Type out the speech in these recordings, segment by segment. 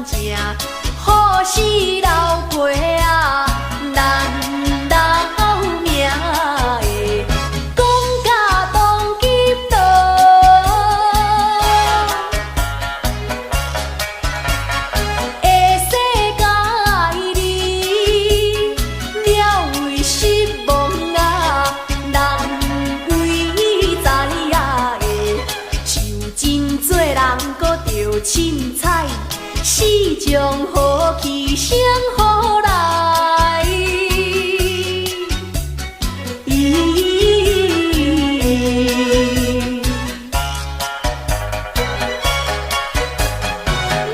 正，好死老婆啊，咱老命的，讲甲当急倒。下世界里，了为失望啊，人为知影的，就真多人搁着凊彩，四种好气谁好来？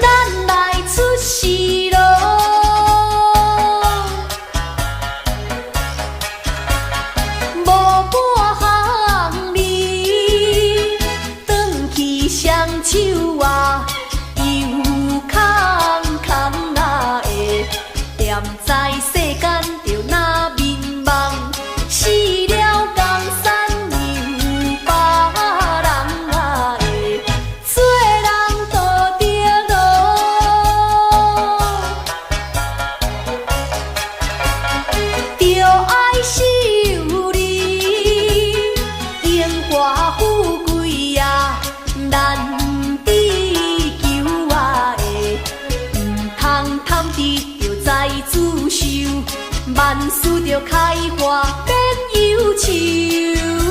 咱来出世咯，无半项哩，转去双手啊，又空空啊的，踮在世间就那迷茫，死了江山又别人啊的，做人都着咯，着爱受理，荣华富贵啊，难追求啊的，唔通贪得着再自受，万事着开花变忧愁。